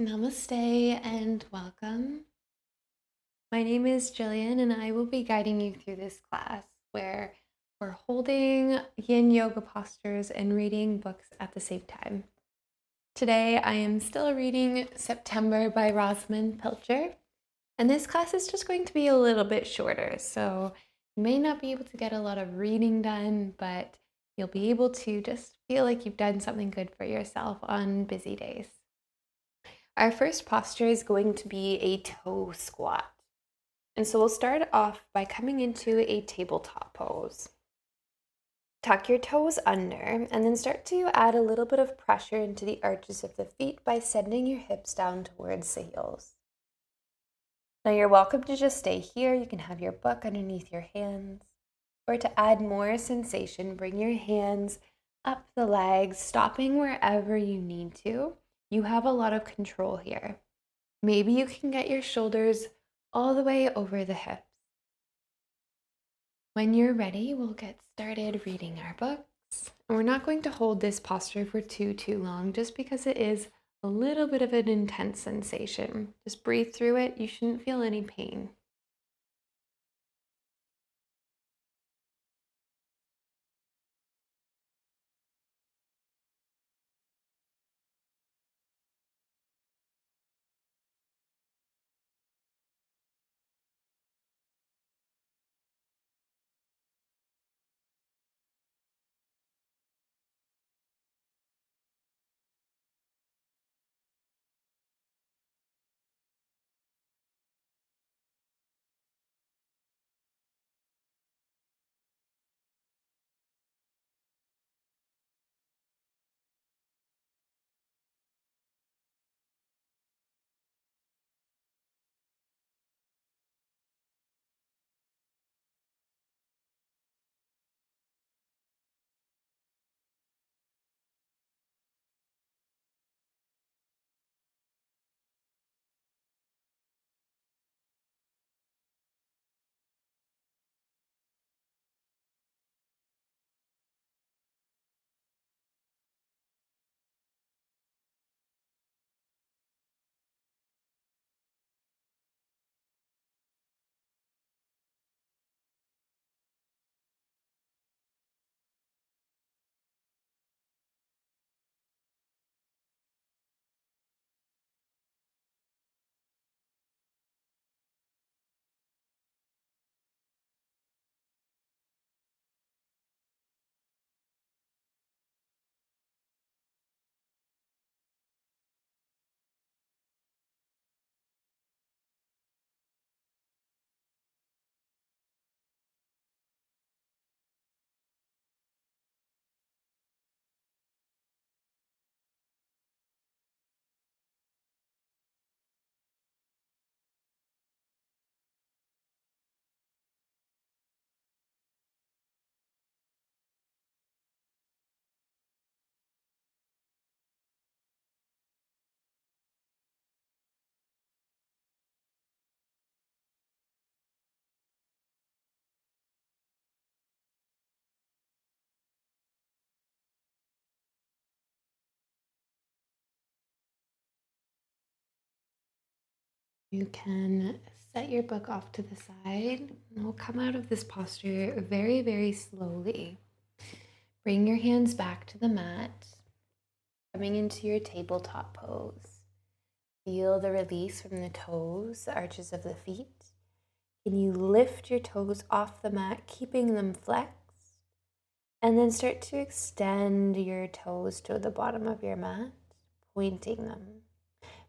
Namaste and welcome. My name is Jillian, and I will be guiding you through this class where we're holding Yin Yoga postures and reading books at the same time. Today, I am still reading September by Rosamunde Pilcher, and this class is just going to be a little bit shorter, so you may not be able to get a lot of reading done, but you'll be able to just feel like you've done something good for yourself on busy days. Our first posture is going to be a toe squat. And so we'll start off by coming into a tabletop pose. Tuck your toes under and then start to add a little bit of pressure into the arches of the feet by sending your hips down towards the heels. Now you're welcome to just stay here. You can have your book underneath your hands. Or to add more sensation, bring your hands up the legs, stopping wherever you need to. You have a lot of control here. Maybe you can get your shoulders all the way over the hips. When you're ready, we'll get started reading our books. And we're not going to hold this posture for too long, just because it is a little bit of an intense sensation. Just breathe through it. You shouldn't feel any pain. You can set your book off to the side, and we'll come out of this posture very slowly. Bring your hands back to the mat, coming into your tabletop pose. Feel the release from the toes, the arches of the feet. Can you lift your toes off the mat, keeping them flexed? And then start to extend your toes to the bottom of your mat, pointing them.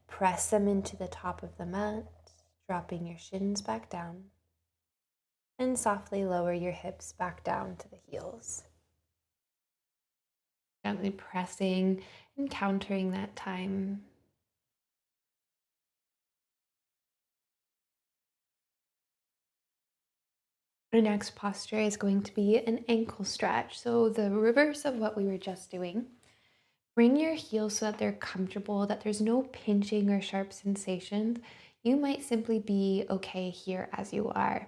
Press them into the top of the mat, dropping your shins back down. And softly lower your hips back down to the heels. Gently pressing and countering that time. Our next posture is going to be an ankle stretch. So the reverse of what we were just doing. Bring your heels so that they're comfortable, that there's no pinching or sharp sensations. You might simply be okay here as you are.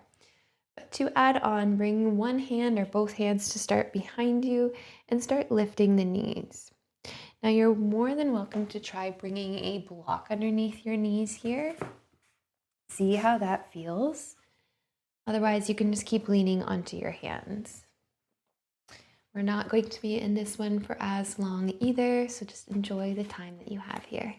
But to add on, bring one hand or both hands to start behind you and start lifting the knees. Now you're more than welcome to try bringing a block underneath your knees here. See how that feels. Otherwise, you can just keep leaning onto your hands. We're not going to be in this one for as long either, so just enjoy the time that you have here.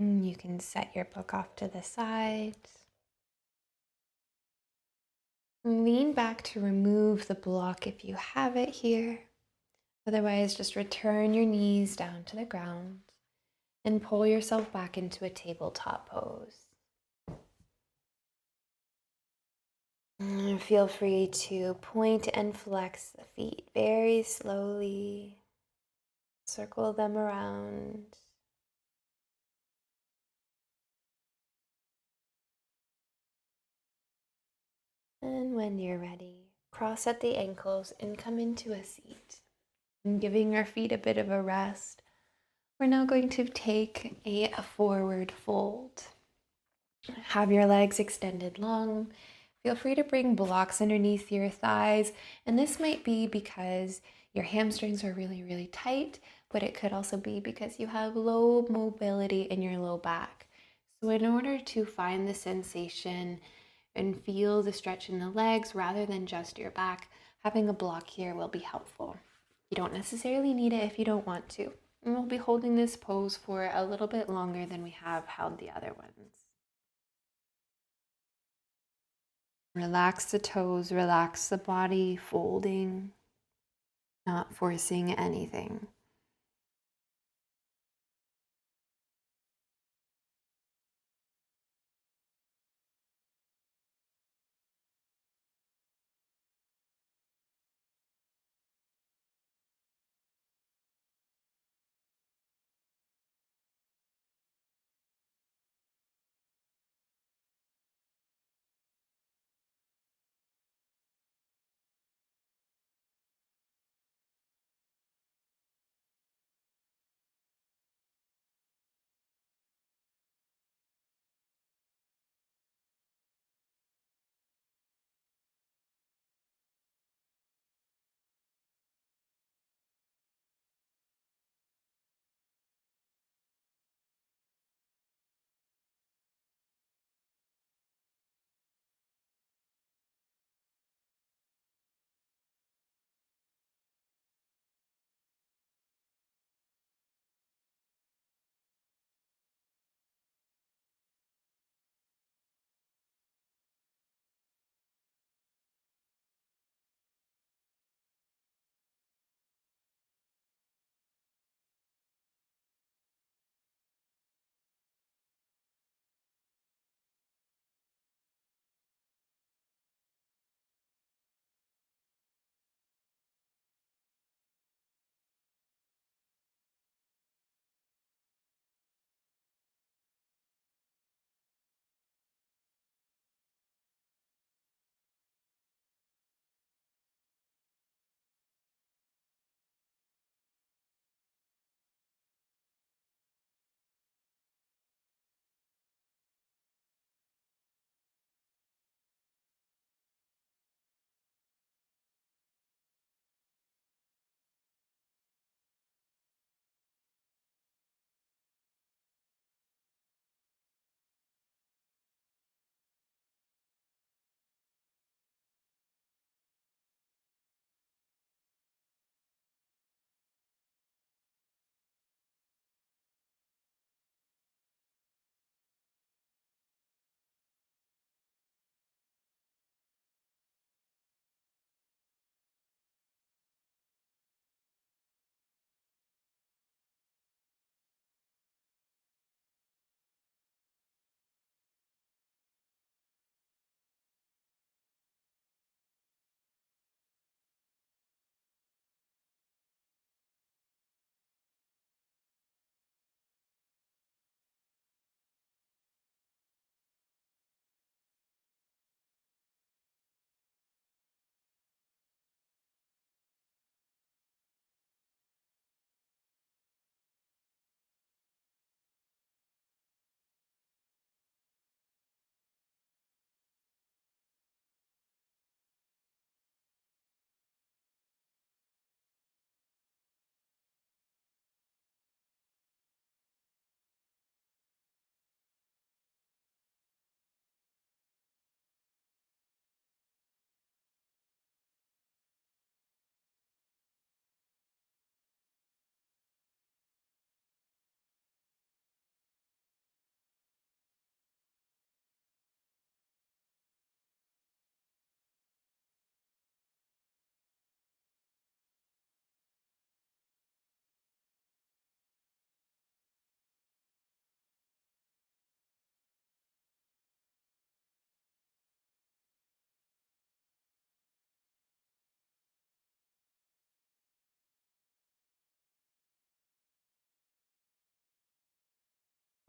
You can set your book off to the side. Lean back to remove the block if you have it here. Otherwise, just return your knees down to the ground and pull yourself back into a tabletop pose. Feel free to point and flex the feet very slowly. Circle them around. And when you're ready, cross at the ankles and come into a seat. And giving our feet a bit of a rest, we're now going to take a forward fold. Have your legs extended long. Feel free to bring blocks underneath your thighs. And this might be because your hamstrings are really, really tight, but it could also be because you have low mobility in your low back. So in order to find the sensation and feel the stretch in the legs rather than just your back, having a block here will be helpful. You don't necessarily need it if you don't want to. And we'll be holding this pose for a little bit longer than we have held the other ones. Relax the toes, relax the body, folding, not forcing anything.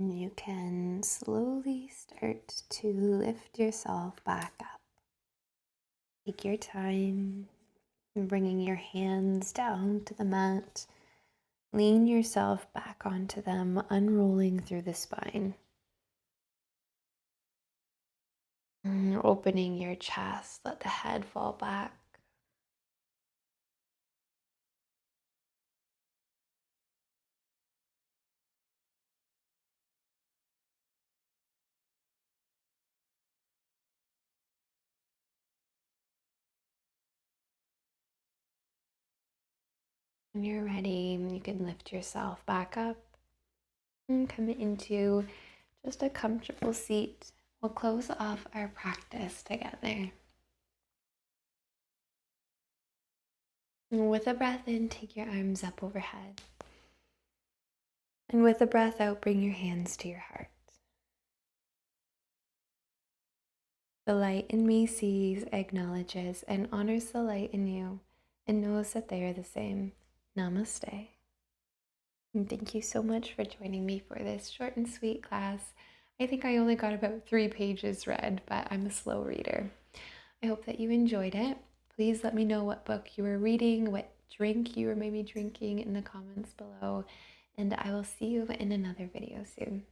You can slowly start to lift yourself back up. Take your time, bringing your hands down to the mat. Lean yourself back onto them, unrolling through the spine. Opening your chest, let the head fall back. When you're ready, you can lift yourself back up and come into just a comfortable seat. We'll close off our practice together. And with a breath in, take your arms up overhead. And with a breath out, bring your hands to your heart. The light in me sees, acknowledges, and honors the light in you and knows that they are the same. Namaste. And thank you so much for joining me for this short and sweet class. I think I only got about 3 pages read, but I'm a slow reader. I hope that you enjoyed it. Please let me know what book you were reading, what drink you were maybe drinking in the comments below, and I will see you in another video soon.